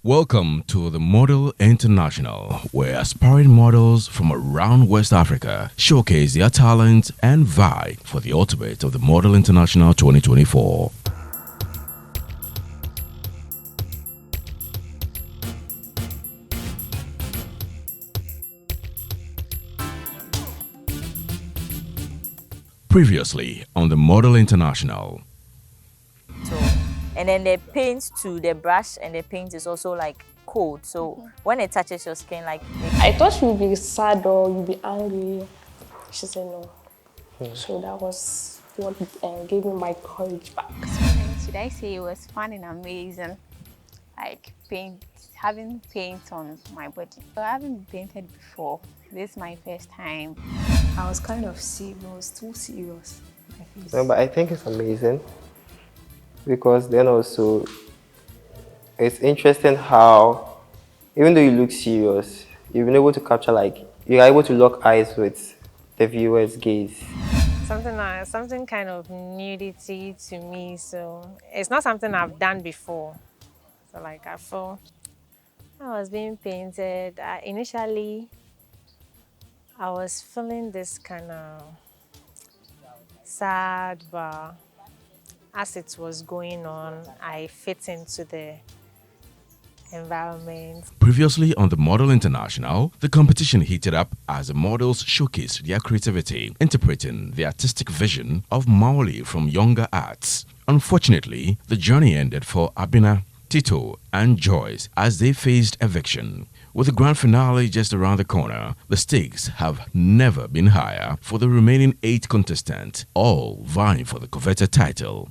Welcome to the Model International, where aspiring models from around West Africa showcase their talent and vie for the ultimate of the Model International 2024. Previously on the Model International. And then the paint to the brush and the paint is also like cold. So when it touches your skin, like... I thought you would be sad or you'd be angry. She said no. So that was what gave me my courage back. Should I say it was fun and amazing? Like having paint on my body. I haven't painted before. This is my first time. I was kind of serious, too serious. No, but I think it's amazing. Because then also, it's interesting how, even though you look serious, you've been able to capture, like, you're able to lock eyes with the viewer's gaze. Something kind of nudity to me, so it's not something I've done before. So like I was being painted. Initially, I was feeling this kind of sad, but as it was going on, I fit into the environment. Previously on the Model International, the competition heated up as the models showcased their creativity, interpreting the artistic vision of Maoli from Younger Arts. Unfortunately, the journey ended for Abina, Tito and Joyce as they faced eviction. With the grand finale just around the corner, the stakes have never been higher for the remaining 8 contestants, all vying for the coveted title.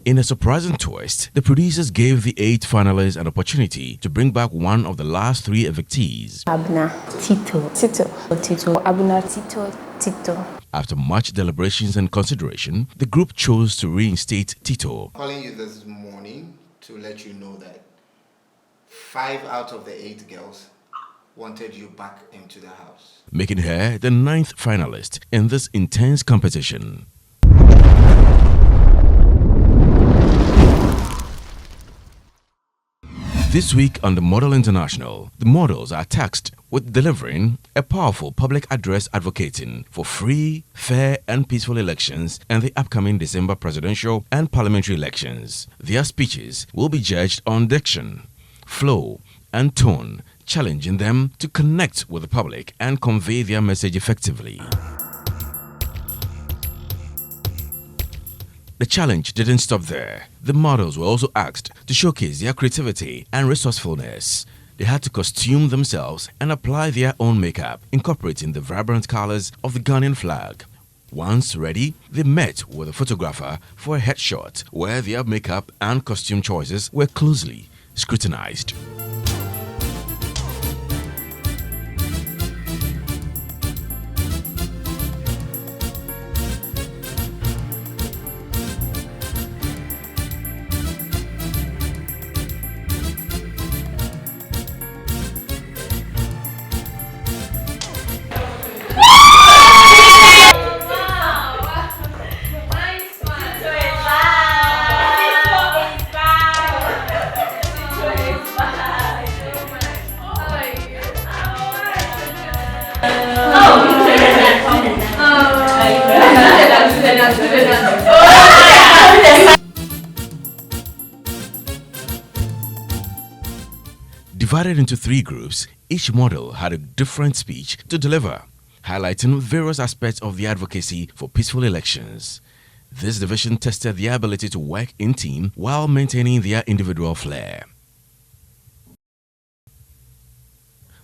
In a surprising twist, the producers gave the 8 finalists an opportunity to bring back one of the last 3 evictees. Abna, Tito, Abna, Tito. After much deliberations and consideration, the group chose to reinstate Tito. I'm calling you this morning to let you know that 5 out of the 8 girls wanted you back into the house, Making her the 9th finalist in this intense competition. This week on the Model International, the models are tasked with delivering a powerful public address advocating for free, fair and peaceful elections and the upcoming December presidential and parliamentary elections. Their speeches will be judged on diction, flow and tone, challenging them to connect with the public and convey their message effectively. The challenge didn't stop there. The models were also asked to showcase their creativity and resourcefulness. They had to costume themselves and apply their own makeup, incorporating the vibrant colors of the Ghanaian flag. Once ready, they met with a photographer for a headshot where their makeup and costume choices were closely scrutinized. Divided into 3 groups, each model had a different speech to deliver, highlighting various aspects of the advocacy for peaceful elections. This division tested their ability to work in team while maintaining their individual flair.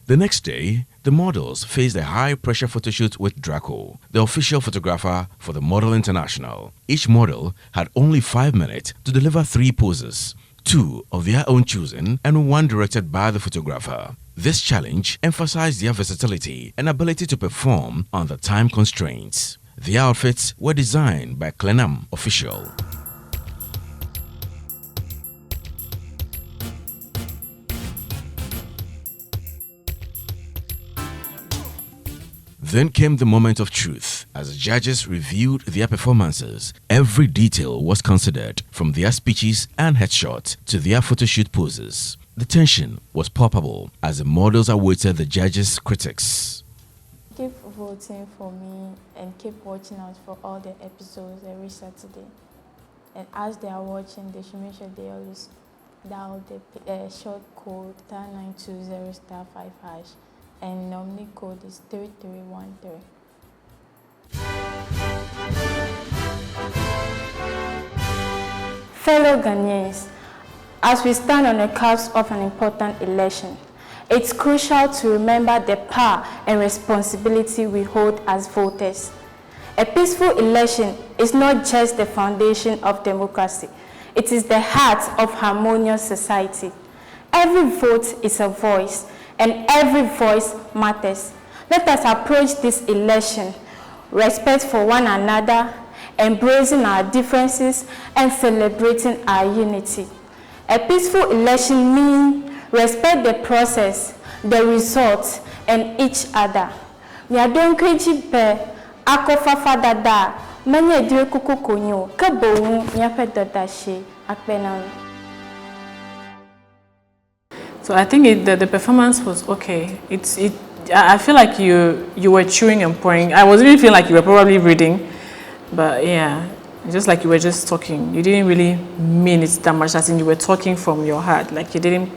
The next day, the models faced a high-pressure photoshoot with Draco, the official photographer for the Model International. Each model had only 5 minutes to deliver 3 poses, 2 of their own choosing and 1 directed by the photographer. This challenge emphasized their versatility and ability to perform under time constraints. The outfits were designed by Clenham Official. Then came the moment of truth. As the judges reviewed their performances, every detail was considered, from their speeches and headshots to their photoshoot poses. The tension was palpable as the models awaited the judges' critics. Keep voting for me and keep watching out for all the episodes every Saturday. And as they are watching, they should make sure they always dial the short code *920*5# and nominee code is 3313. Fellow Ghanaians, as we stand on the cusp of an important election, it's crucial to remember the power and responsibility we hold as voters. A peaceful election is not just the foundation of democracy, it is the heart of harmonious society. Every vote is a voice, and every voice matters. Let us approach this election respect for one another, embracing our differences, and celebrating our unity. A peaceful election means respect the process, the results, and each other. So I think the performance was okay. I feel like you were chewing and pouring. I was really feeling like you were probably reading, but yeah, just like you were just talking. You didn't really mean it that much, as in you were talking from your heart. Like you didn't,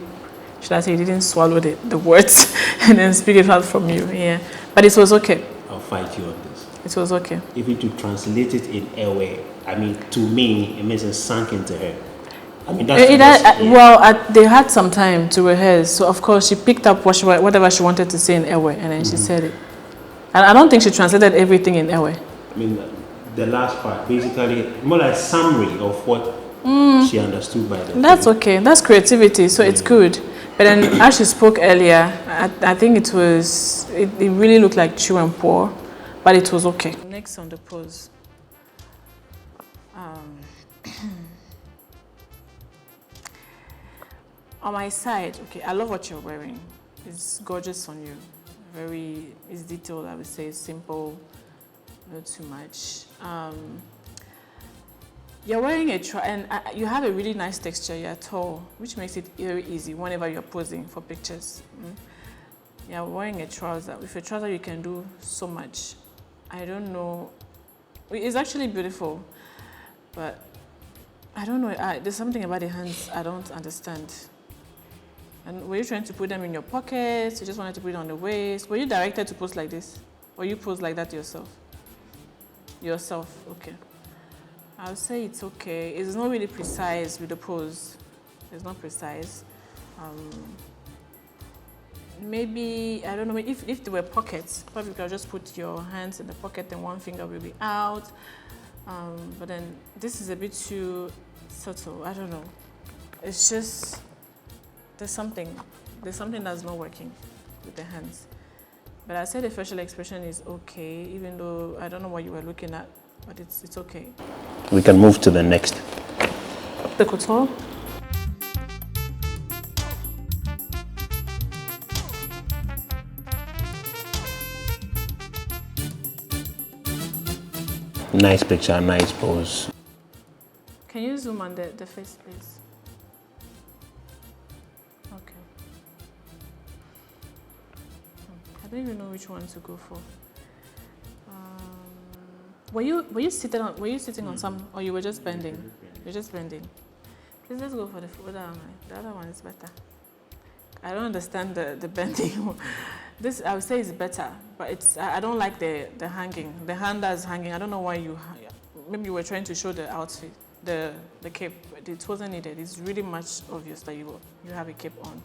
should I say, you didn't swallow the words and then speak it out from you. Yeah, but it was okay. I'll fight you on this. It was okay. Even to translate it in a way, I mean, to me, it means it sank into her. I mean, that's they had some time to rehearse, so of course she picked up whatever she wanted to say in Ewe, and then she said it. And I don't think she translated everything in Ewe. I mean, the last part, basically, more like summary of what she understood by the That's okay. That's creativity, so it's good. But then, as she spoke earlier, I think it really looked like chew and pour, but it was okay. Next on the pose. On my side, okay, I love what you're wearing. It's gorgeous on you. It's detailed, I would say. It's simple, not too much. You're wearing and you have a really nice texture. You're tall, which makes it very easy whenever you're posing for pictures. You're wearing a trouser. With a trouser, you can do so much. I don't know. It's actually beautiful, but I don't know. There's something about the hands I don't understand. And were you trying to put them in your pockets? You just wanted to put it on the waist? Were you directed to pose like this? Or you pose like that yourself? Yourself, okay. I would say it's okay. It's not really precise with the pose. It's not precise. Maybe, I don't know, if there were pockets, probably you could just put your hands in the pocket and one finger will be out. But then this is a bit too subtle. I don't know. It's just, there's something that's not working with the hands. But I said the facial expression is okay, even though I don't know what you were looking at, but it's okay. We can move to the next. The couture. Nice picture, nice pose. Can you zoom on the face, please? Okay. I don't even know which one to go for. Were you sitting on some, or you were just bending? You're just bending. Please, let's go for the other one. The other one is better. I don't understand the bending. This I would say is better, but I don't like the hanging. The hand that's hanging. I don't know why maybe you were trying to show the outfit, the cape. But it wasn't needed. It's really much obvious that you have a cape on.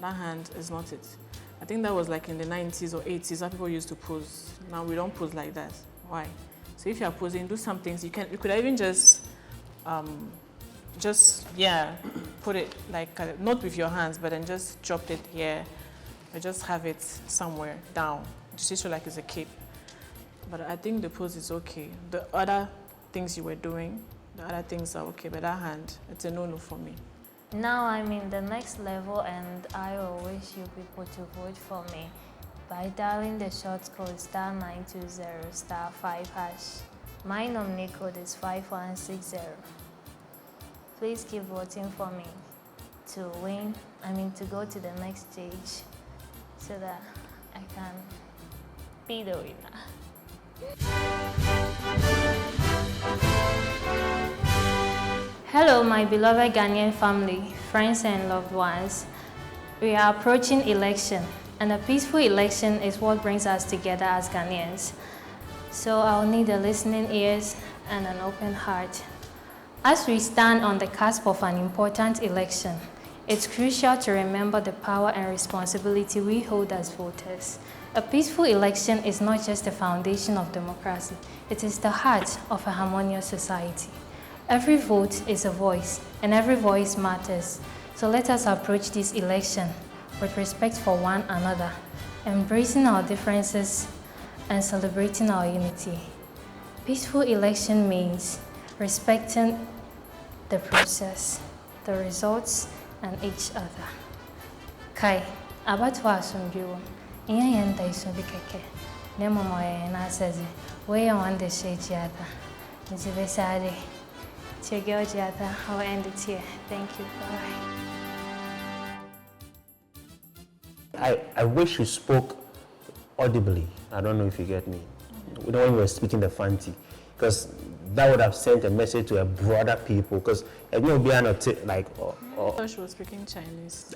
That hand is not it. I think that was like in the 90s or 80s that people used to pose. Now we don't pose like that. Why? So if you are posing, do some things. You could even just put it like not with your hands, but then just drop it here, or just have it somewhere down. Just show like it's a cape. But I think the pose is okay. The other things you were doing, the other things are okay, but that hand, it's a no-no for me. Now I'm in the next level, and I will wish you people to vote for me by dialing the short code *920*5#. My nominee code is 5160. Please keep voting for me. to win, to go to the next stage so that I can be the winner. Hello, my beloved Ghanaian family, friends and loved ones. We are approaching election, and a peaceful election is what brings us together as Ghanaians. So I'll need the listening ears and an open heart. As we stand on the cusp of an important election, it's crucial to remember the power and responsibility we hold as voters. A peaceful election is not just the foundation of democracy, it is the heart of a harmonious society. Every vote is a voice, and every voice matters. So let us approach this election with respect for one another, embracing our differences and celebrating our unity. Peaceful election means respecting the process, the results, and each other. Kai, abatwa asumdwo, iya yenta isobi keke. Nemo moye na seze, we on the shade Nzibesade. I'll end it here. Thank you. Bye. I wish you spoke audibly. I don't know if you get me. When you were speaking the Fanti, because that would have sent a message to a broader people. Because it will be like. I thought she was speaking Chinese.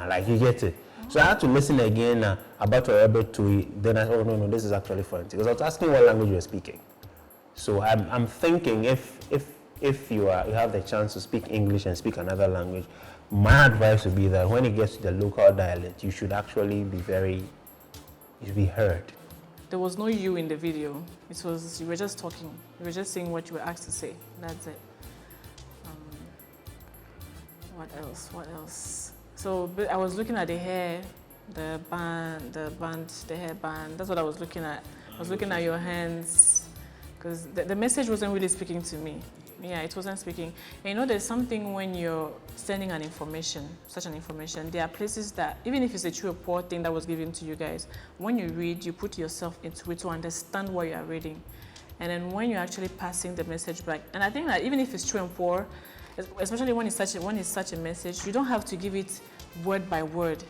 Like you get it. So I had to listen again about what able to. Then I thought, no, this is actually Fanti. Because I was asking what language you were speaking. So I'm thinking if you have the chance to speak English and speak another language, my advice would be that when it gets to the local dialect, you should actually you should be heard. There was no you in the video. You were just talking. You were just saying what you were asked to say. That's it. What else? So I was looking at the hair, the hairband. That's what I was looking at. I was looking at your hands, because the message wasn't really speaking to me. Yeah, it wasn't speaking. And there's something when you're sending such an information, there are places that, even if it's a true or poor thing that was given to you guys, when you read, you put yourself into it to understand what you are reading. And then when you're actually passing the message back, and I think that even if it's true and poor, especially when it's such a message, you don't have to give it word by word.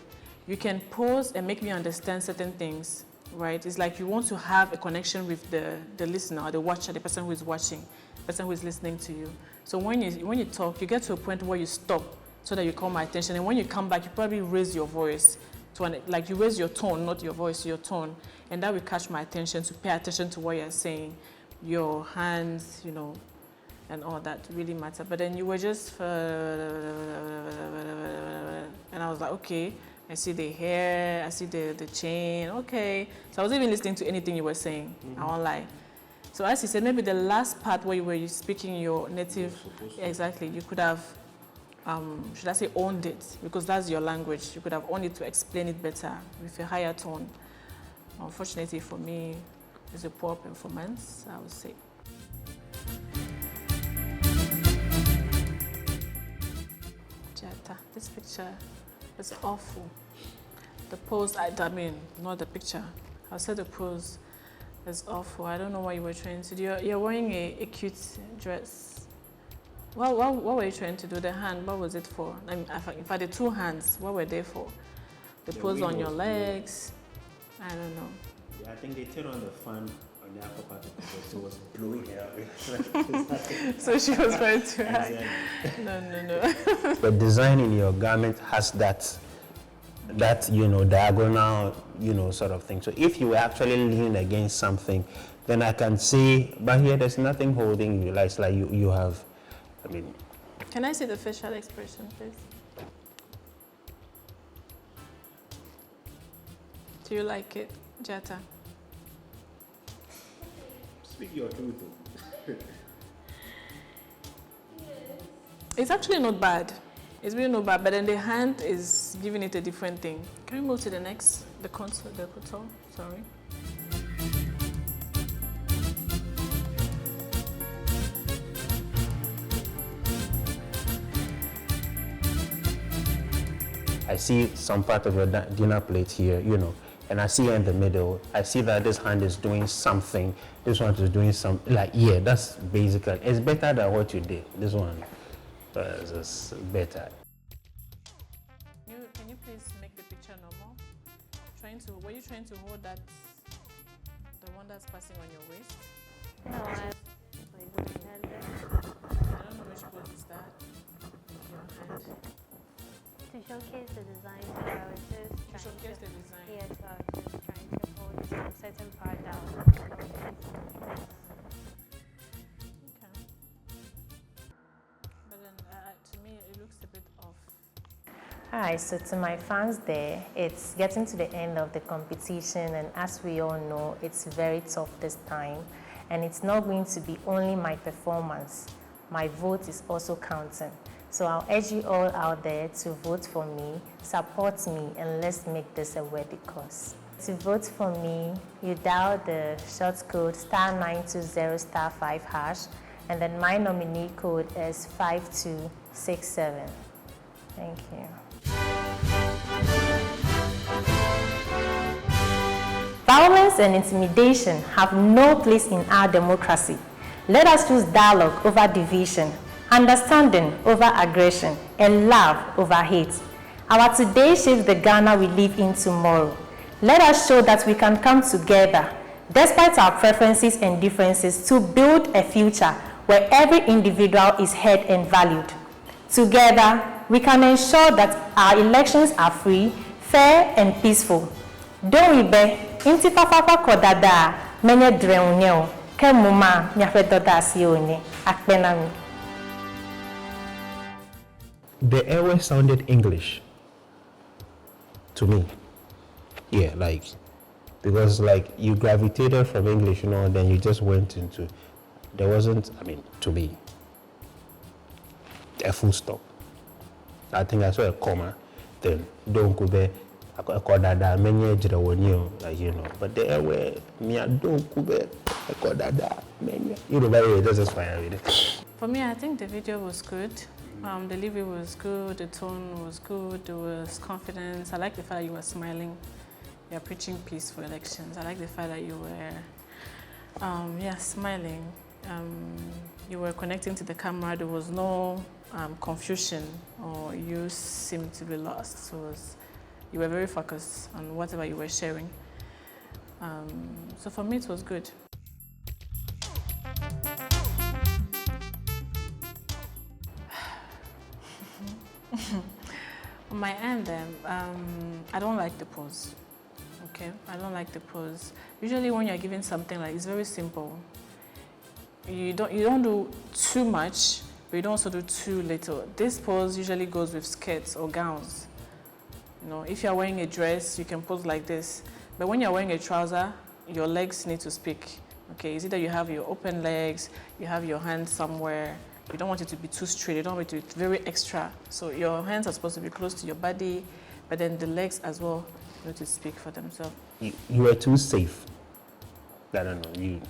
You can pause and make me understand certain things, right? It's like you want to have a connection with the listener or the watcher, the person who is watching, the person who is listening to you. So when you talk, you get to a point where you stop so that you call my attention. And when you come back, you probably raise your voice like you raise your tone, not your voice, your tone. And that will catch my attention to pay attention to what you're saying. Your hands, and all that really matter. But then you were just, and I was like, okay, I see the hair, I see the chain, okay. So I wasn't even listening to anything you were saying, I won't lie. So as you said, maybe the last part where you were speaking your native, exactly, you could have, should I say owned it, because that's your language. You could have owned it to explain it better with a higher tone. Unfortunately for me, it's a poor performance, I would say. This picture is awful. The pose, not the picture. I'll say the pose is awful. I don't know what you were trying to do. You're wearing a cute dress. What were you trying to do? The hand, what was it for? In fact, the two hands, what were they for? The pose on your legs? I don't know. Yeah, I think they turned on the fan on the upper part of the dress, so it was blowing her. So she was trying to hide. No. The design in your garment has that diagonal, sort of thing. So if you were actually leaning against something, then I can say, but here there's nothing holding you. Like it's like you have, Can I see the facial expression, please? Do you like it, Jata? Speak your truth. It's actually not bad. It's really not bad, but then the hand is giving it a different thing. Can we move to the next, the contour, sorry. I see some part of your dinner plate here, and I see her in the middle. I see that this hand is doing something. This one is doing something. That's basically, it's better than what you did. This one is better. please make the picture normal? Were you trying to hold that, the one that's passing on your waist? No, I don't know which pose is that. Your hand. to showcase the design, so I was just trying showcase the design. Yes, so I was just trying to hold some certain part down. Okay. But then, to me, it looks a bit off. Alright, so to my fans there, it's getting to the end of the competition, and as we all know, it's very tough this time, and it's not going to be only my performance. My vote is also counting. So I'll urge you all out there to vote for me, support me, and let's make this a worthy cause. To vote for me, you dial the short code *920*5#, and then my nominee code is 5267. Thank you. Violence and intimidation have no place in our democracy. Let us choose dialogue over division, understanding over aggression, and love over hate. Our today shapes the Ghana we live in tomorrow. Let us show that we can come together, despite our preferences and differences, to build a future where every individual is heard and valued. Together, we can ensure that our elections are free, fair, and peaceful. Don't we be inti papa kodada menye dreunyo ke muma nyafedoda sioni akpenami. The airway sounded English to me. Yeah, like, because like you gravitated from English, you know, then you just went into, there wasn't, I mean, to me, a full stop. I think I saw a comma, then don't go there. Like, you know, but the airway, me, I don't go there. You know, by that's just fine with it. For me, I think the video was good. The delivery was good, the tone was good, there was confidence. I like the fact that you were smiling. You're preaching peace for elections. I like the fact that you were, smiling. You were connecting to the camera. There was no confusion or you seemed to be lost. So you were very focused on whatever you were sharing. So for me, it was good. On my end, I don't like the pose. Okay, I don't like the pose. Usually, when you're giving something like it's very simple. You don't do too much, but you don't also do too little. This pose usually goes with skirts or gowns. You know, if you're wearing a dress, you can pose like this. But when you're wearing a trouser, your legs need to speak. Okay, it's either you have your open legs, you have your hands somewhere. You don't want it to be too straight, you don't want it to be very extra. So your hands are supposed to be close to your body, but then the legs as well need to speak for themselves. You were too safe. I don't know, you...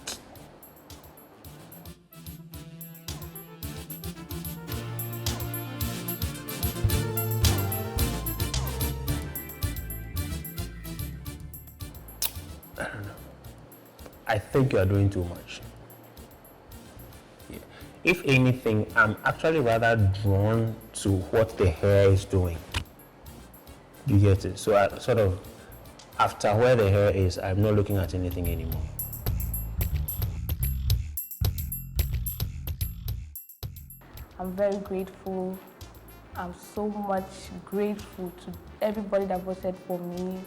I don't know. I think you are doing too much. Yeah. If anything, I'm actually rather drawn to what the hair is doing. You get it? So I sort of, after where the hair is, I'm not looking at anything anymore. I'm very grateful. I'm so much grateful to everybody that voted for me,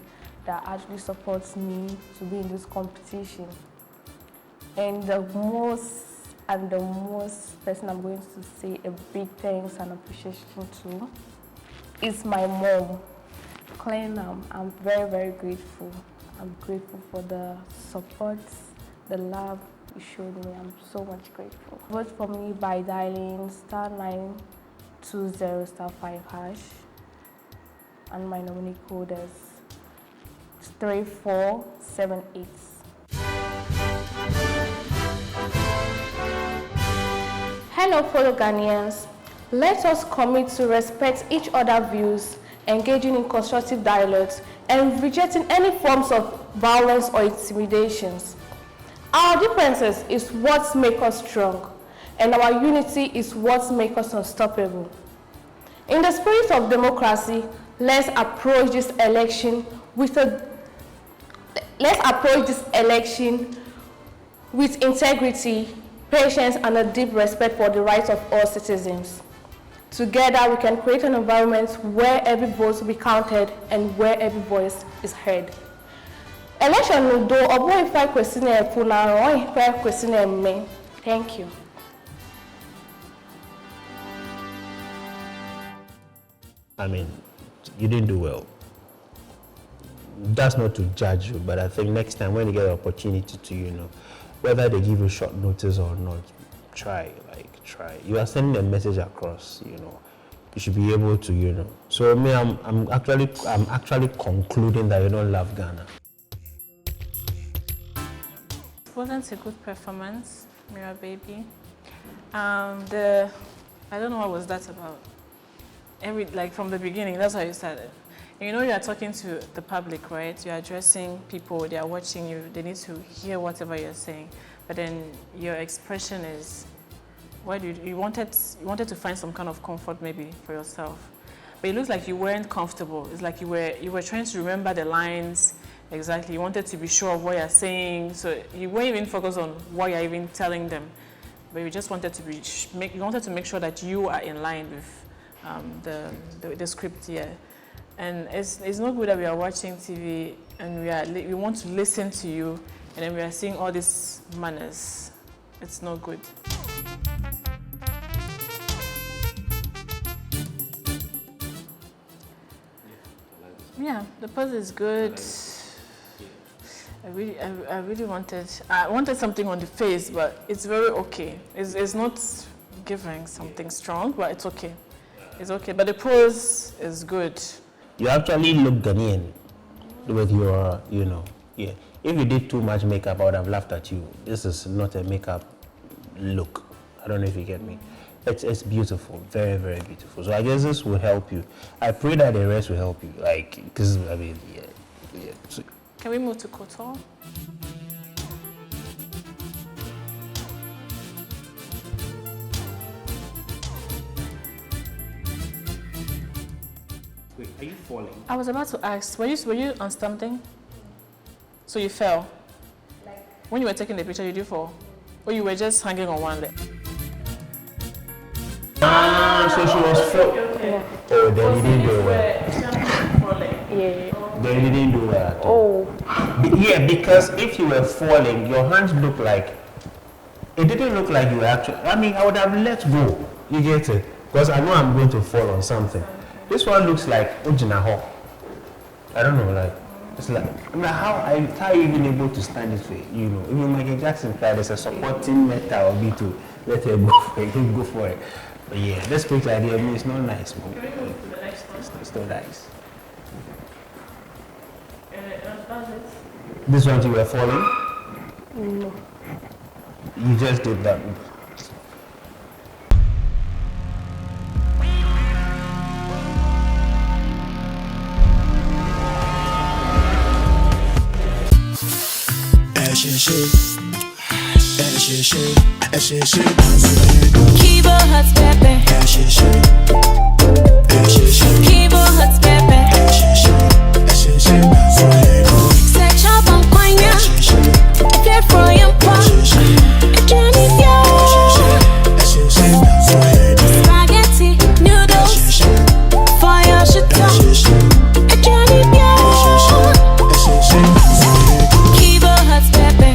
that actually supports me to be in this competition. And the most person I'm going to say a big thanks and appreciation to is my mom, Clenham. I'm very, very grateful. I'm grateful for the support, the love you showed me. I'm so much grateful. Vote for me by dialing *920*5#, and my nominee code is 3478. Hello, fellow Ghanaians. Let us commit to respect each other's views, engaging in constructive dialogues, and rejecting any forms of violence or intimidations. Our differences is what makes us strong, and our unity is what makes us unstoppable. In the spirit of democracy, let's approach this election with integrity, patience, and a deep respect for the rights of all citizens. Together, we can create an environment where every voice will be counted and where every voice is heard. Election will do if I question me. Thank you. I mean, you didn't do well. That's not to judge you, but I think next time when you get an opportunity to, whether they give you short notice or not, try. You are sending a message across, You should be able to, So me, I'm actually concluding that you don't love Ghana. It wasn't a good performance, Mira Baby. I don't know what was that about. From the beginning, that's how you started. You are talking to the public, right? You're addressing people, they are watching you, they need to hear whatever you're saying. But then your expression is, you wanted to find some kind of comfort maybe for yourself. But it looks like you weren't comfortable. It's like you were trying to remember the lines exactly. You wanted to be sure of what you're saying, so you weren't even focused on what you're even telling them. But you just wanted to make sure that you are in line with the script here. And it's not good that we are watching TV and we want to listen to you, and then we are seeing all these manners. It's not good. Yeah, the pose is good. I really wanted something on the face, but it's very okay. It's not giving something strong, but it's okay. It's okay, but the pose is good. You actually look Ghanaian with your, yeah. If you did too much makeup, I would have laughed at you. This is not a makeup look. I don't know if you get me. It's beautiful, very, very beautiful. So I guess this will help you. I pray that the rest will help you. Because, yeah. So, can we move to couture? Wait, are you falling? I was about to ask, were you on something? So you fell? When you were taking the picture, you did fall? Or you were just hanging on one leg? So she was falling. Okay. Oh, then you didn't do well. Yeah. Then you didn't do well at all. Yeah, because if you were falling, your hands looked like, it didn't look like you were actually, I would have let go. You get it? Because I know I'm going to fall on something. This one looks like Ujinaho. I don't know, it's like, how are you even able to stand this way? Even Michael Jackson tried, there's a supporting metal of me to let her go for it. But yeah, this picture idea, it's not nice. Can we move to the next one? It's not nice. It. This one you were falling? No. You just did that. Kibo hot pepper. Kibo hot pepper. Set up on poignant. Get for your pot. Johnny spaghetti noodles. Fire shit up. Johnny Kibo hot pepper.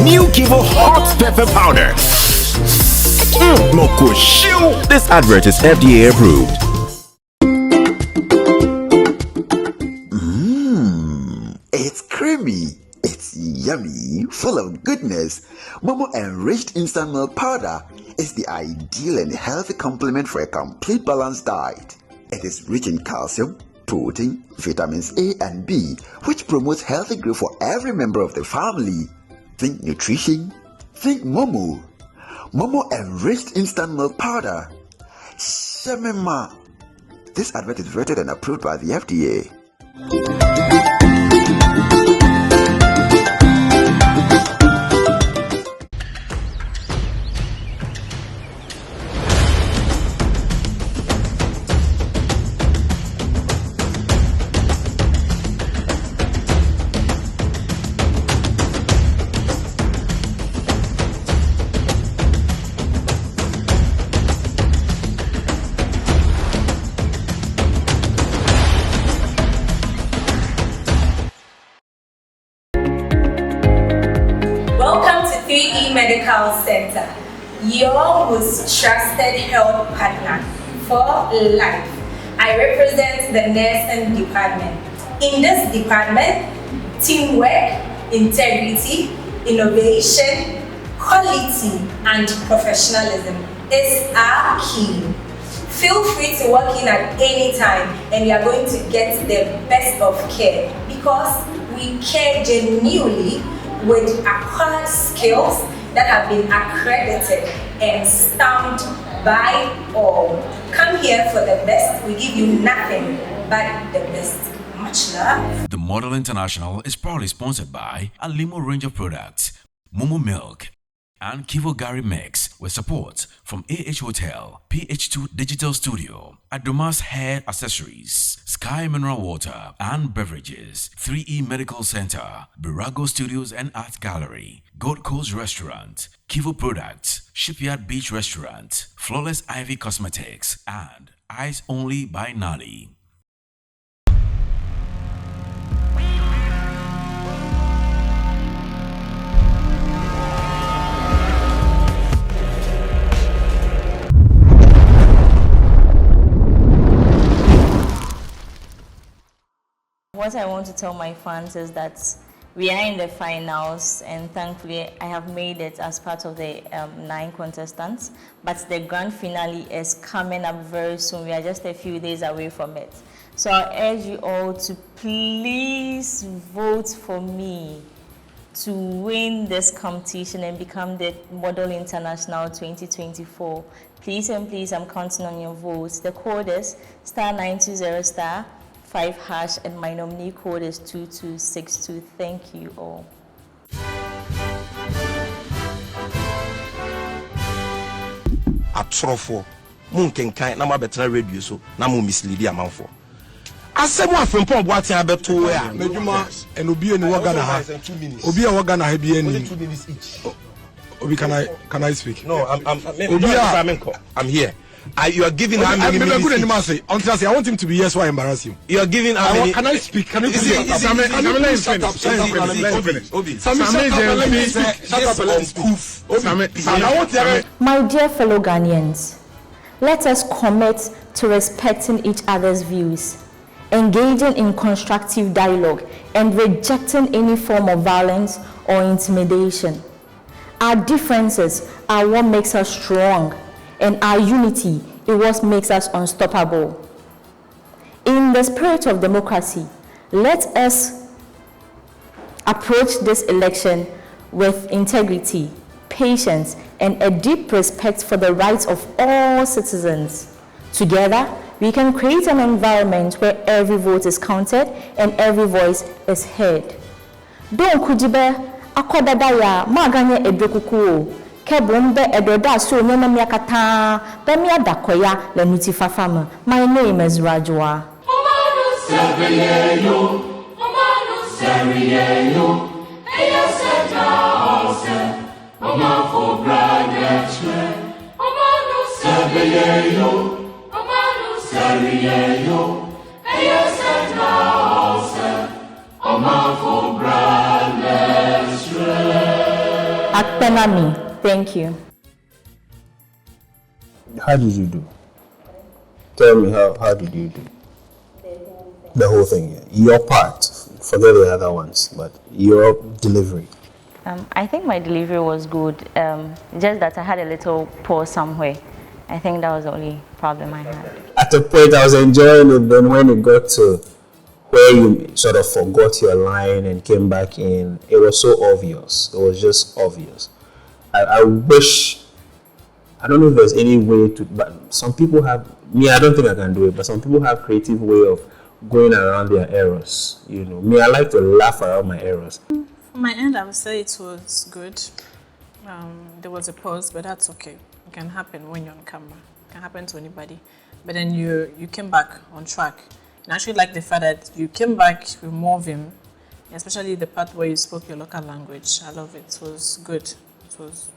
New Kivo Hot Pepper Powder. Moko shoo! This advert is FDA approved. It's creamy. It's yummy, full of goodness. Momo enriched instant milk powder is the ideal and healthy complement for a complete balanced diet. It is rich in calcium, protein, vitamins A and B, which promotes healthy growth for every member of the family. Think nutrition? Think Momo. Momo enriched instant milk powder. Shemema. This advert is rated and approved by the FDA. Center, your most trusted health partner for life. I represent the nursing department. In this department, teamwork, integrity, innovation, quality, and professionalism is our key. Feel free to walk in at any time and you are going to get the best of care because we care genuinely with acquired skills that have been accredited and stamped by all. Come here for the best. We give you nothing but the best. Much love. The Model International is proudly sponsored by a limo range of products, Momo Milk, and Kivo Gary Mix with support from AH Hotel, PH2 Digital Studio, Adomas Hair Accessories, Sky Mineral Water and Beverages, 3E Medical Center, Birago Studios and Art Gallery, Gold Coast Restaurant, Kivo Products, Shipyard Beach Restaurant, Flawless Ivy Cosmetics, and Eyes Only by Nali. What I want to tell my fans is that we are in the finals and thankfully I have made it as part of the 9 contestants, but the grand finale is coming up very soon. We are just a few days away from it. So I urge you all to please vote for me to win this competition and become the Model International 2024. Please and please, I'm counting on your votes. The code is *920*5# and my nominee code is 2262. Thank you all. Atrofo, mun kenkan na ma betena radio so na mo mislead amanfo. Asemu afempo boate abeto ya. Medjuma and obi eni wagana ha. Obi a wagana ha bi eni. 2 minutes each. Obi, can I speak? No, I'm here. You are giving how many minutes? I want him to be here, so I embarrass him. You are giving how many? Can I speak? Can you please shut up? Let me finish. My dear fellow Ghanaians, let us commit to respecting each other's views, engaging in constructive dialogue, and rejecting any form of violence or intimidation. Our differences are what makes us strong, and our unity is what makes us unstoppable. In the spirit of democracy, let us approach this election with integrity, patience, and a deep respect for the rights of all citizens. Together, we can create an environment where every vote is counted and every voice is heard. Don't kujibe akodada ya maganye edekuku kebombe edoda so nyama miakata bemia dakoya le nutifafama. My name is Rajwa. Akpenami, thank you. How did you do? Tell me, how did you do? The whole thing, yeah. Your part, forget the other ones, but your delivery. I think my delivery was good, just that I had a little pause somewhere. I think that was the only problem I had. At a point I was enjoying it, then when it got to where you sort of forgot your line and came back in, it was so obvious. It was just obvious. I wish, I don't know if there's any way to, but some people have, me, I don't think I can do it, but some people have creative way of going around their errors. You know, me, I like to laugh around my errors. From my end, I would say it was good. There was a pause, but that's okay. It can happen when you're on camera. It can happen to anybody. But then you came back on track. And I actually like the fact that you came back with more vim, especially the part where you spoke your local language. I love it. It was good. It was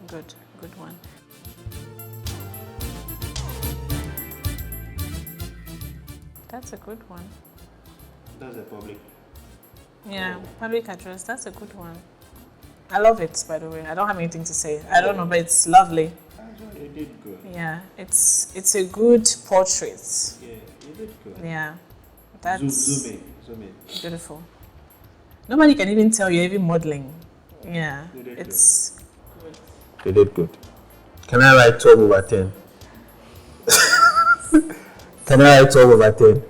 good. Good one. That's a good one. That's a public. Yeah, public address. That's a good one. I love it, by the way. I don't have anything to say. I don't know, but it's lovely. You did good. Yeah, it's a good portrait. Yeah, you did good. Yeah, that's zoom in. Beautiful. Nobody can even tell you're even modeling. Yeah, it's good. You did good. Can I write 12 over 10? Can I write 12 over 10?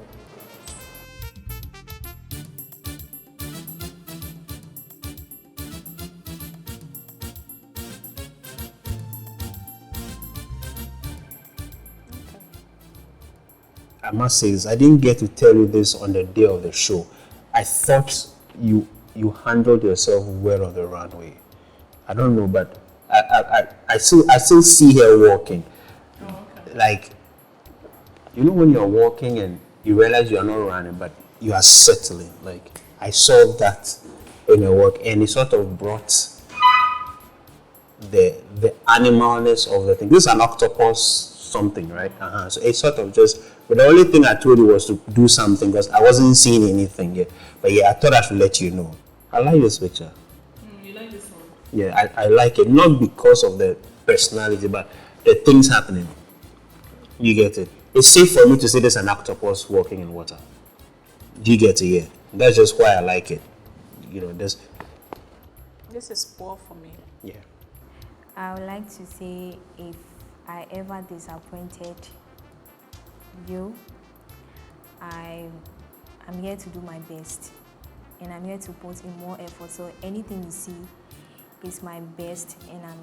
I must say this, I didn't get to tell you this on the day of the show. I thought you handled yourself well on the runway. I don't know, but I still see her walking. Oh, okay. Like, you know when you're walking and you realize you're not running, but you are settling. Like, I saw that in your walk, and it sort of brought the animalness of the thing. This is an octopus something, right? So it sort of just, but the only thing I told you was to do something because I wasn't seeing anything yet. But yeah, I thought I should let you know. I like this picture. You like this one? Yeah, I like it. Not because of the personality, but the things happening. You get it? It's safe for me to say there's an octopus walking in water. Do you get it? Yeah. That's just why I like it. You know, this is poor for me. Yeah. I would like to say if I ever disappointed you, I'm here to do my best. And I'm here to put in more effort. So anything you see is my best and I'm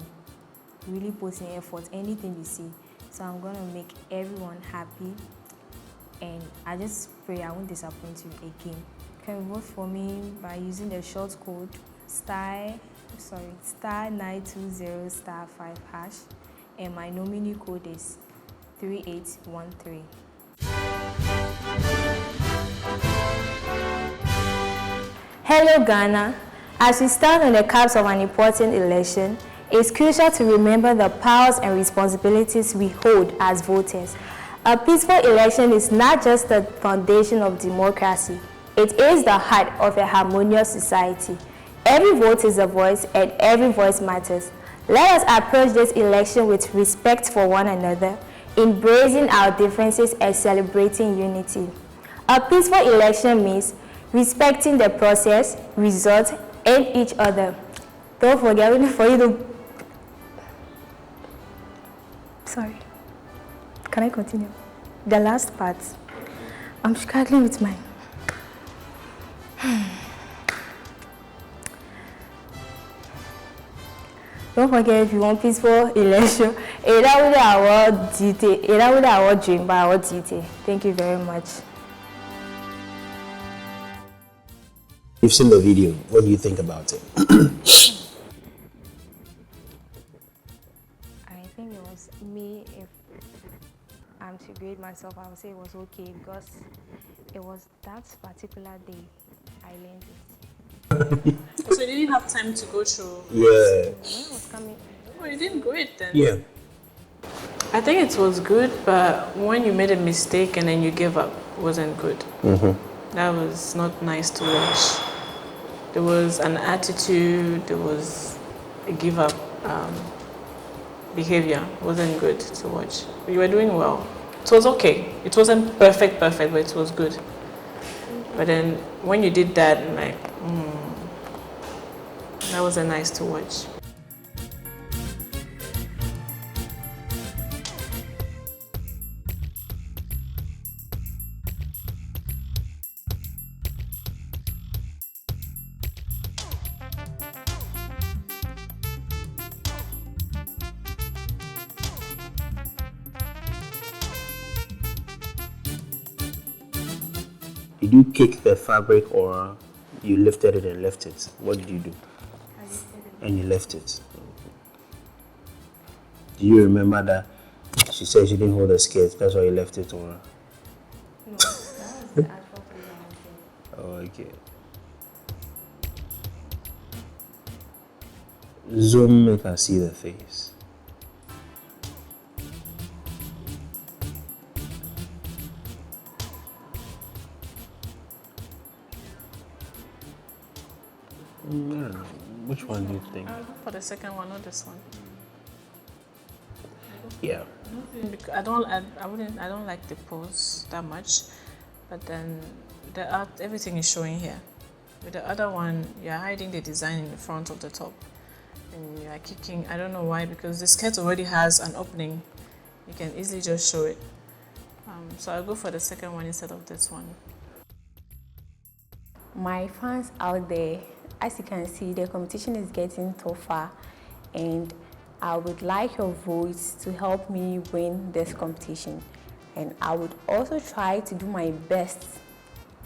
really putting effort. Anything you see. So I'm going to make everyone happy. And I just pray I won't disappoint you again. You can vote for me by using the short code star 920 *5#. And my nominee code is 3813. Hello Ghana. As we stand on the cusp of an important election, it's crucial to remember the powers and responsibilities we hold as voters. A peaceful election is not just the foundation of democracy, it is the heart of a harmonious society. Every vote is a voice and every voice matters. Let us approach this election with respect for one another, embracing our differences and celebrating unity. A peaceful election means respecting the process, results, and each other. Don't forget, for you to... Sorry. Can I continue? The last part. I'm struggling with mine. Don't forget, if you want peaceful election, Thank you very much. You've seen the video. What do you think about it? I think it was me, if I'm to grade myself, I would say it was okay because it was that particular day I learned it. So you didn't have time to go through? Yeah. When it was coming. Oh, you didn't grade then? Yeah. I think it was good, but when you made a mistake and then you gave up, it wasn't good. Mm-hmm. That was not nice to watch. There was an attitude, there was a give up behavior. It wasn't good to watch. But you were doing well. It was okay. It wasn't perfect, but it was good. But then when you did that, like, that wasn't nice to watch. Did you kick the fabric or you lifted it and left it? What did you do? I lifted it. And you left it. Do you remember that she said she didn't hold the skirt, that's why you left it, or? No, that was the actual thing. Oh, okay. Zoom, make her see the face. I don't know. Which one do you think? I'll go for the second one, not this one. Yeah. I don't like the pose that much, but then the art, everything is showing here. With the other one, you're hiding the design in the front of the top, and you are kicking. I don't know why, because the skirt already has an opening. You can easily just show it. So I'll go for the second one instead of this one. My fans out there, as you can see, the competition is getting tougher, and I would like your votes to help me win this competition. And I would also try to do my best.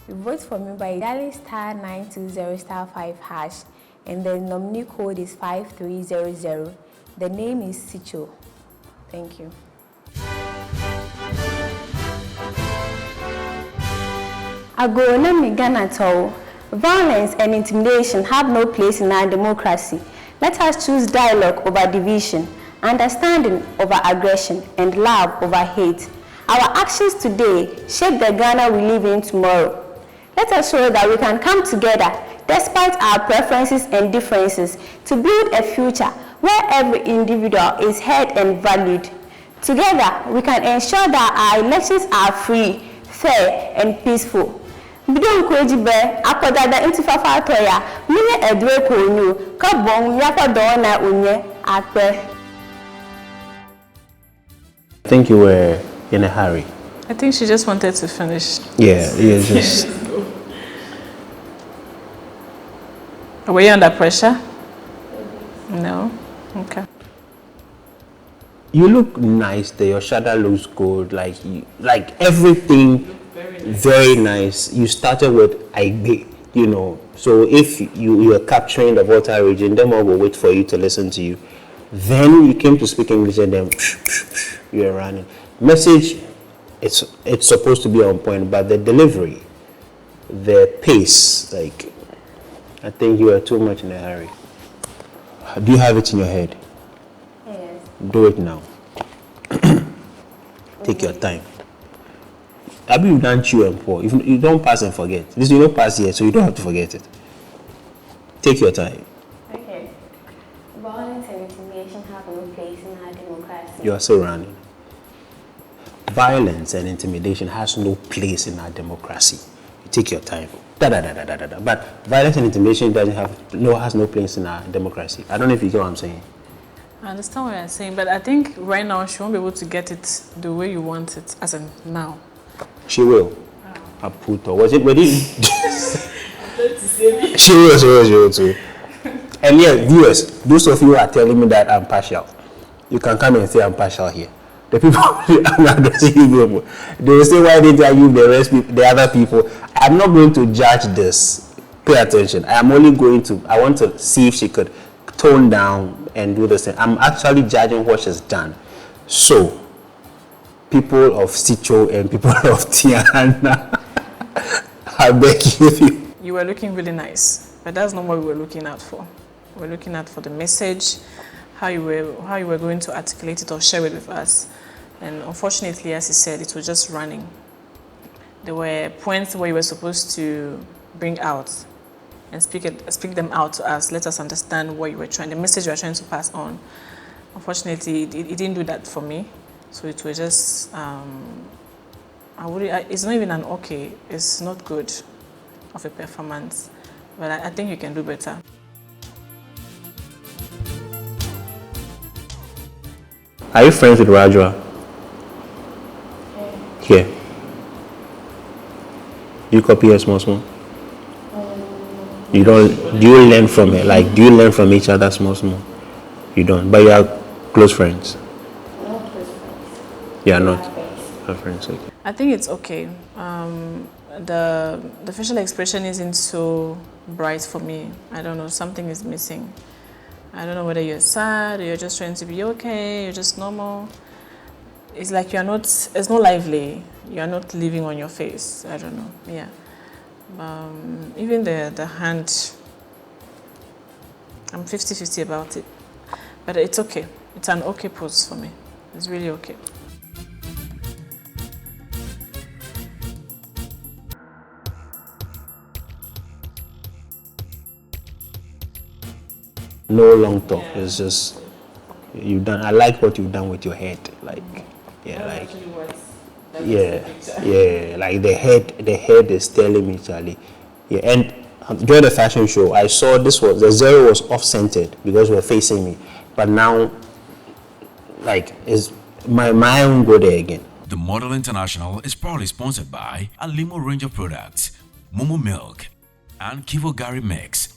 You vote for me by dialing *920*5#, and the nominee code is 5300. The name is Tito. Thank you. Agona Miganato. Violence and intimidation have no place in our democracy. Let us choose dialogue over division, understanding over aggression, and love over hate. Our actions today shape the Ghana we live in tomorrow. Let us show that we can come together, despite our preferences and differences, to build a future where every individual is heard and valued. Together, we can ensure that our elections are free, fair, and peaceful. Bidon kwejibe akodada intifafa atoya mune edwe konyu kabon yakodona unye akpe. I think you were in a hurry. I think she just wanted to finish. Yeah, just. Were you under pressure? No? Okay. You look nice there, your shadow looks good, like everything very nice. You started with Igbe, so if you are capturing the Volta region, them all will wait for you to listen to you. Then you came to speak English and then you're running. Message, it's supposed to be on point, but the delivery, the pace, I think you are too much in a hurry. Do you have it in your head? Yes. Do it now. Take your time. I mean, you don't chew and pour. If you don't pass and forget. This you don't pass here, so you don't have to forget it. Take your time. Okay. Violence and intimidation have no place in our democracy. You are still running. Violence and intimidation has no place in our democracy. You take your time. But violence and intimidation has no place in our democracy. I don't know if you get what I'm saying. I understand what you're saying, but I think right now she won't be able to get it the way you want it, as in now. She will. I put her. Was it ready? She will too. And yeah, viewers, those of you who are telling me that I'm partial, you can come and say I'm partial here. The people I'm addressing you, they will say, why didn't I use the other people? I'm not going to judge this. Pay attention. I want to see if she could tone down and do the same. I'm actually judging what she's done. So, people of Tito and people of Tiana, I beg you. You were looking really nice, but that's not what we were looking out for. We were looking out for the message, how you were going to articulate it or share it with us. And unfortunately, as you said, it was just running. There were points where you were supposed to bring out and speak them out to us, let us understand what the message you were trying to pass on. Unfortunately, it didn't do that for me. So it was just, it's not even an okay, it's not good of a performance. But I think you can do better. Are you friends with Rajwa? Here. You copy her small? You don't, do you learn from her? Do you learn from each other small? You don't, but you are close friends. You are not friends, okay. I think it's okay. The facial expression isn't so bright for me. I don't know, something is missing. I don't know whether you're sad or you're just trying to be okay, you're just normal. It's like it's not lively. You're not living on your face. I don't know, yeah. Even the hand, I'm 50-50 about it. But it's okay. It's an okay pose for me. It's really okay. No long talk. It's just you've done. I like what you've done with your head. Like, yeah, like, yeah. Like the head is telling me, Charlie. Yeah, and during the fashion show, I saw the zero was off-centered because we're facing me, but now, like, is my own go there again. The Model International is proudly sponsored by a limo range of products, Momo Milk, and Kivo Gary Mix.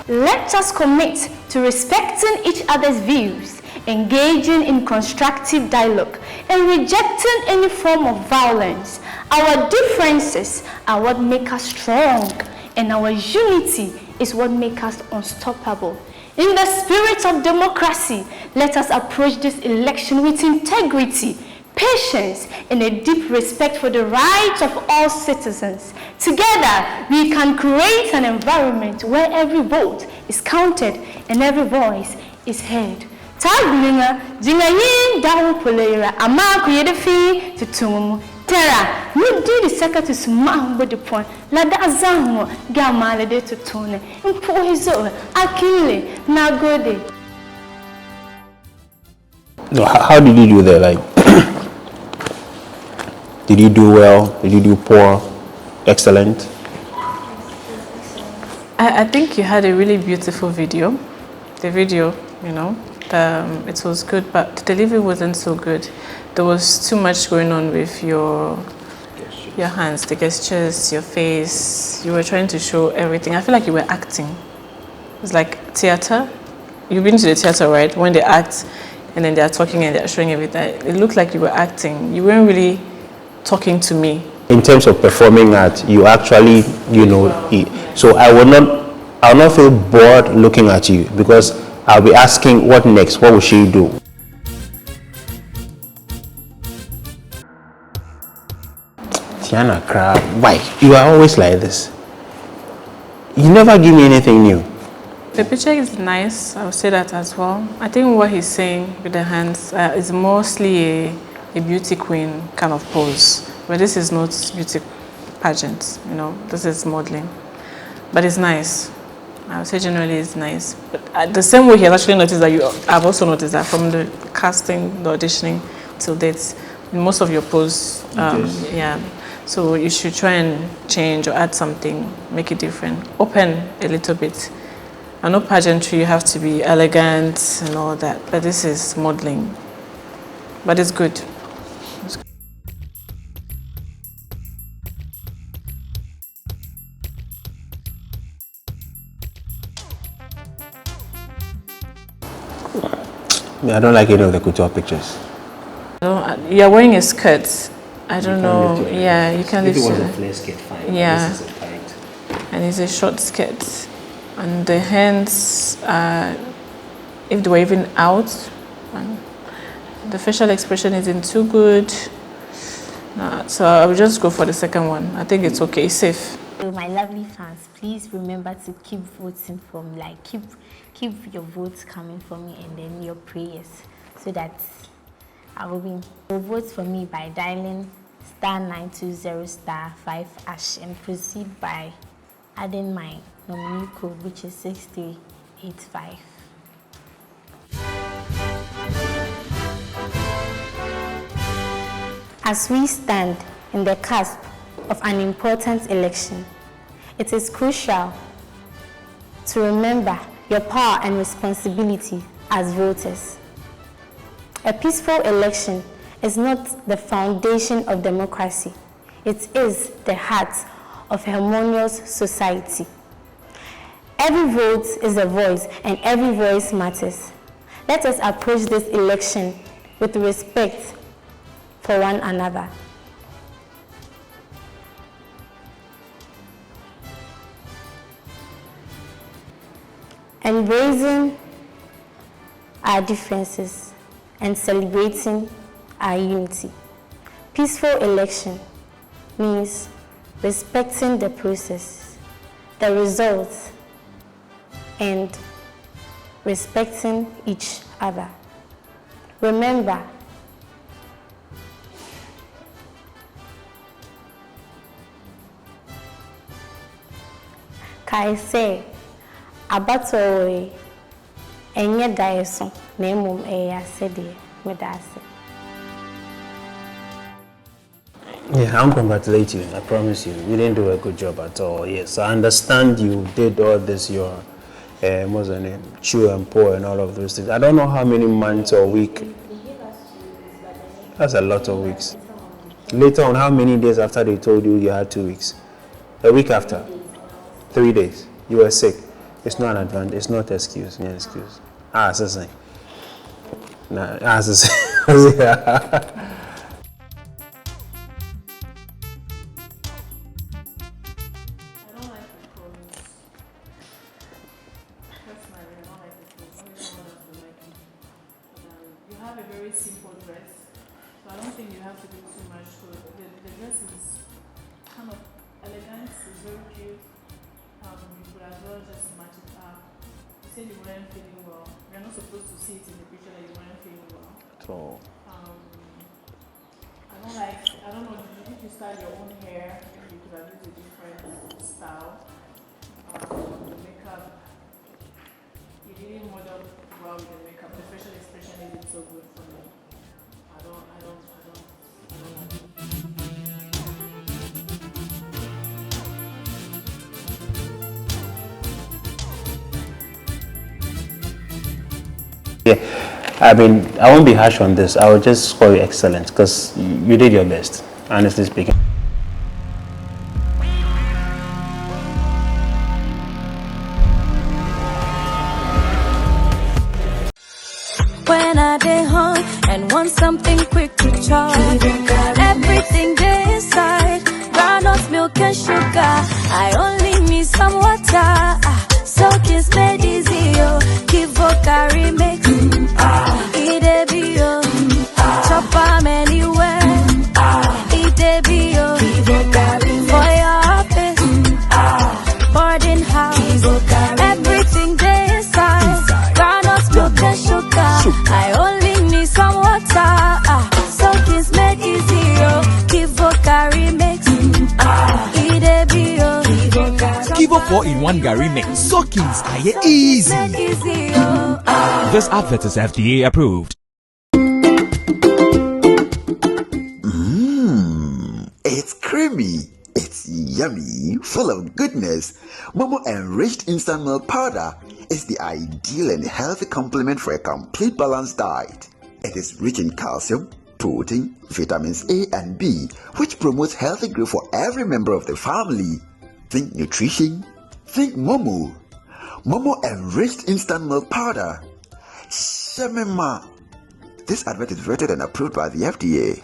Let us commit to respecting each other's views, engaging in constructive dialogue, and rejecting any form of violence. Our differences are what make us strong, and our unity is what makes us unstoppable. In the spirit of democracy, let us approach this election with integrity, patience, and a deep respect for the rights of all citizens. Together, we can create an environment where every vote is counted and every voice is heard. Taglinga, Jingayin, Dawu Polera, Amaku Yedefi, Tutum, Terra, you did the second to smile with the point, Lada Azamo, Gamale de Tutune, Impoizo, Akile, Nagode. No, how did you do that? Like, did you do well? Did you do poor? Excellent? I think you had a really beautiful video. The video, you know, it was good, but the delivery wasn't so good. There was too much going on with your hands, the gestures, your face. You were trying to show everything. I feel like you were acting. It's like theater. You've been to the theater, right? When they act and then they're talking and they're showing everything. It looked like you were acting. You weren't really talking to me. In terms of performing art, you actually, you know, so I will not feel bored looking at you because I'll be asking what next, what will she do? Tiana crap, why? You are always like this. You never give me anything new. The picture is nice, I would say that as well. I think what he's saying with the hands is mostly a beauty queen kind of pose. But this is not beauty pageant, you know, this is modeling. But it's nice. I would say generally it's nice. But the same way he has actually noticed that I've also noticed that from the casting, the auditioning till dates, most of your pose, yeah. So you should try and change or add something, make it different. Open a little bit. I know pageantry, you have to be elegant and all that, but this is modeling. But it's good. I don't like any of the couture pictures. You're wearing a skirt. I don't know. Yeah, you can lift it. If it was a flare skirt, fine. Yeah. This is a tight. And it's a short skirt. And the hands, if they were even out, the facial expression isn't too good. So I will just go for the second one. I think it's okay, it's safe. So my lovely fans, please remember to keep voting for me, like keep your votes coming for me and then your prayers so that I will win. So vote for me by dialing *920*5# and proceed by adding my nominee code, which is 6385. As we stand in the cusp of an important election, it is crucial to remember your power and responsibility as voters. A peaceful election is not the foundation of democracy. It is the heart of a harmonious society. Every vote is a voice, and every voice matters. Let us approach this election with respect for one another. Embracing our differences and celebrating our unity. Peaceful election means respecting the process, the results, and respecting each other. Remember, Kai say, Abatoi, enye daeso, nemum eya sedi, medase. Yeah, I'll congratulate you. I promise you. You didn't do a good job at all. Yes, I understand you did all this, your what's the name? Chew and pour and all of those things. I don't know how many months or week. That's a lot of weeks. Later on, how many days after they told you you had 2 weeks? A week after? 3 days. You were sick. It's not an advantage. It's not an excuse. No excuse. It's the same. Nah, it's the same. I mean, I won't be harsh on this. I will just call you excellent because you did your best, honestly speaking. When I dey home and want something quick to chop, everything dey inside, groundnut milk and sugar. I only need some water, soak is made easy, oh. Give carry make it dey be, oh. Chop am anywhere, it dey be, oh. For your office, boarding house, everything dey inside, groundnut milk and sugar. I only need some water, soak is made easy, oh. Give carry make it dey be, oh. Kivo 4-in-1 Gary Mix. Soakings are easy. This advert is FDA approved. It's creamy. It's yummy, full of goodness. Momo enriched instant milk powder is the ideal and healthy complement for a complete balanced diet. It is rich in calcium, protein, vitamins A and B, which promotes healthy growth for every member of the family. Think nutrition, think Momo. Momo enriched instant milk powder. Shemema. This advert is rated and approved by the FDA.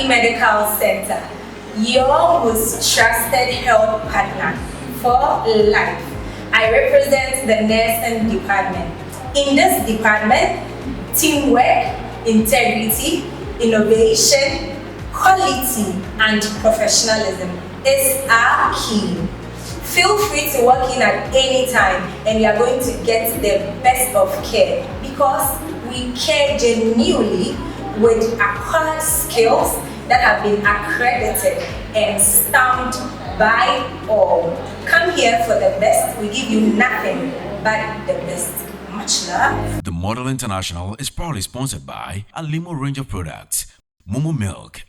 Medical Center, your most trusted health partner for life. I represent the nursing department. In this department, teamwork, integrity, innovation, quality, and professionalism is our key. Feel free to walk in at any time and you are going to get the best of care because we care genuinely with acquired skills that have been accredited and stamped by all. Come here for the best. We give you nothing but the best. Much love. The Model International is proudly sponsored by a limo range of products, Momo Milk,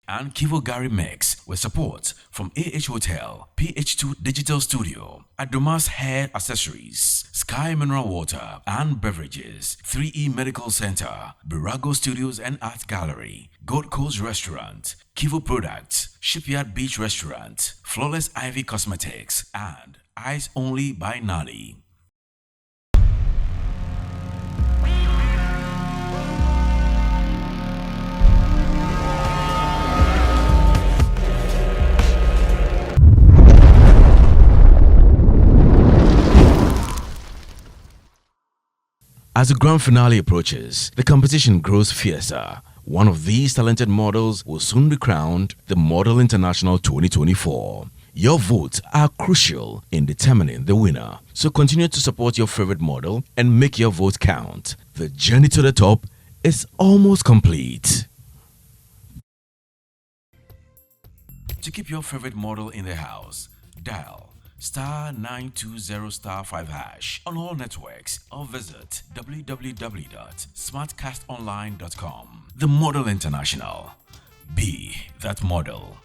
and Kivo Gary Mix with support from AH Hotel, PH2 Digital Studio, Adomas Hair Accessories, Sky Mineral Water and Beverages, 3E Medical Center, Burago Studios and Art Gallery, Gold Coast Restaurant, Kivo Products, Shipyard Beach Restaurant, Flawless Ivy Cosmetics, and Eyes Only by Nani. As the grand finale approaches, the competition grows fiercer. One of these talented models will soon be crowned the Model International 2024. Your votes are crucial in determining the winner, so continue to support your favorite model and make your vote count. The journey to the top is almost complete. To keep your favorite model in the house, dial *920*5# on all networks or visit www.smartcastonline.com. The Model International. Be that model.